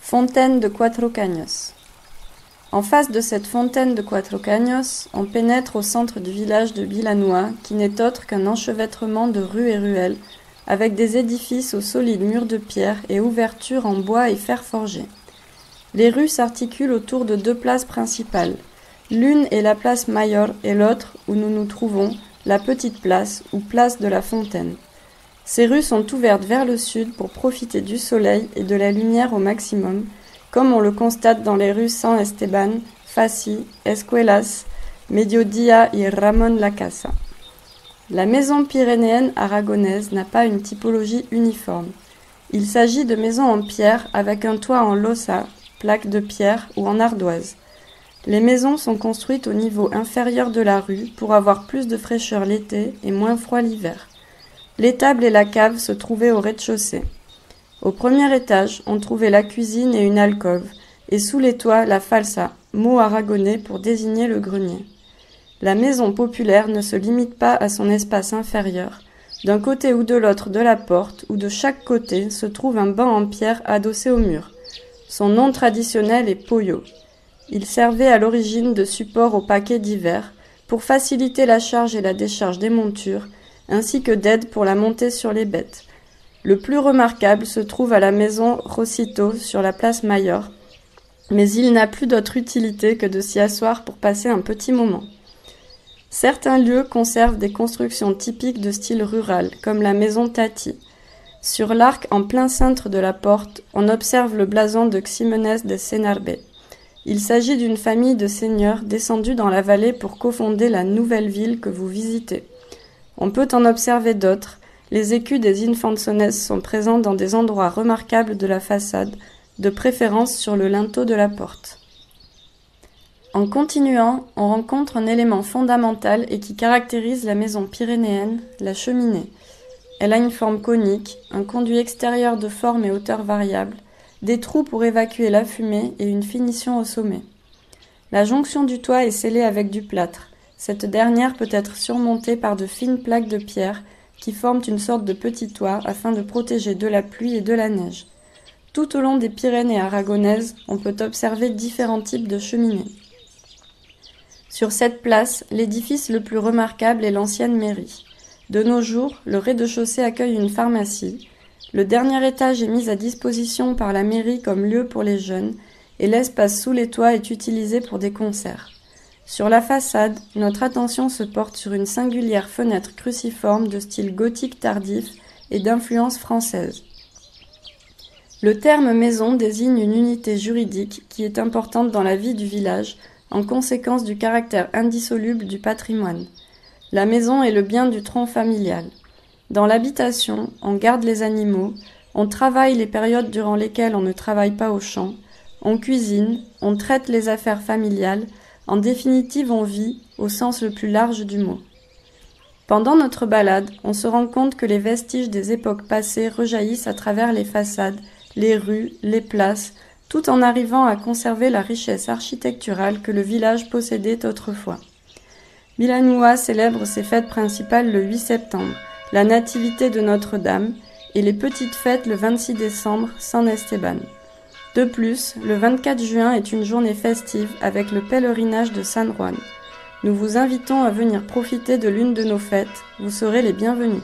Fontaine de Cuatro Caños. En face de cette fontaine de Cuatro Caños, on pénètre au centre du village de Vilanua, qui n'est autre qu'un enchevêtrement de rues et ruelles, avec des édifices aux solides murs de pierre et ouvertures en bois et fer forgé. Les rues s'articulent autour de deux places principales. L'une est la place Mayor et l'autre, où nous nous trouvons, la petite place ou place de la Fontaine. Ces rues sont ouvertes vers le sud pour profiter du soleil et de la lumière au maximum, comme on le constate dans les rues San Esteban, Fassi, Escuelas, Mediodía et Ramón la Casa. La maison pyrénéenne aragonaise n'a pas une typologie uniforme. Il s'agit de maisons en pierre avec un toit en losa, plaque de pierre ou en ardoise. Les maisons sont construites au niveau inférieur de la rue pour avoir plus de fraîcheur l'été et moins froid l'hiver. L'étable et la cave se trouvaient au rez-de-chaussée. Au premier étage, on trouvait la cuisine et une alcôve, et sous les toits la falsa, mot aragonais pour désigner le grenier. La maison populaire ne se limite pas à son espace inférieur. D'un côté ou de l'autre de la porte, ou de chaque côté, se trouve un banc en pierre adossé au mur. Son nom traditionnel est Poyo. Il servait à l'origine de support aux paquets d'hiver, pour faciliter la charge et la décharge des montures, ainsi que d'aide pour la montée sur les bêtes. Le plus remarquable se trouve à la maison Rosito sur la place Mayor, mais il n'a plus d'autre utilité que de s'y asseoir pour passer un petit moment. Certains lieux conservent des constructions typiques de style rural, comme la maison Tati. Sur l'arc en plein cintre de la porte, on observe le blason de Ximénez de Senarbe. Il s'agit d'une famille de seigneurs descendus dans la vallée pour cofonder la nouvelle ville que vous visitez. On peut en observer d'autres. Les écus des infanzones sont présents dans des endroits remarquables de la façade, de préférence sur le linteau de la porte. En continuant, on rencontre un élément fondamental et qui caractérise la maison pyrénéenne, la cheminée. Elle a une forme conique, un conduit extérieur de forme et hauteur variable, des trous pour évacuer la fumée et une finition au sommet. La jonction du toit est scellée avec du plâtre. Cette dernière peut être surmontée par de fines plaques de pierre qui forment une sorte de petit toit afin de protéger de la pluie et de la neige. Tout au long des Pyrénées aragonaises, on peut observer différents types de cheminées. Sur cette place, l'édifice le plus remarquable est l'ancienne mairie. De nos jours, le rez-de-chaussée accueille une pharmacie. Le dernier étage est mis à disposition par la mairie comme lieu pour les jeunes et l'espace sous les toits est utilisé pour des concerts. Sur la façade, notre attention se porte sur une singulière fenêtre cruciforme de style gothique tardif et d'influence française. Le terme maison désigne une unité juridique qui est importante dans la vie du village en conséquence du caractère indissoluble du patrimoine. La maison est le bien du tronc familial. Dans l'habitation, on garde les animaux, on travaille les périodes durant lesquelles on ne travaille pas au champ, on cuisine, on traite les affaires familiales. En définitive, on vit, au sens le plus large du mot. Pendant notre balade, on se rend compte que les vestiges des époques passées rejaillissent à travers les façades, les rues, les places, tout en arrivant à conserver la richesse architecturale que le village possédait autrefois. Vilanua célèbre ses fêtes principales le 8 septembre, la nativité de Notre-Dame, et les petites fêtes le 26 décembre, San Esteban. De plus, le 24 juin est une journée festive avec le pèlerinage de San Juan. Nous vous invitons à venir profiter de l'une de nos fêtes, vous serez les bienvenus.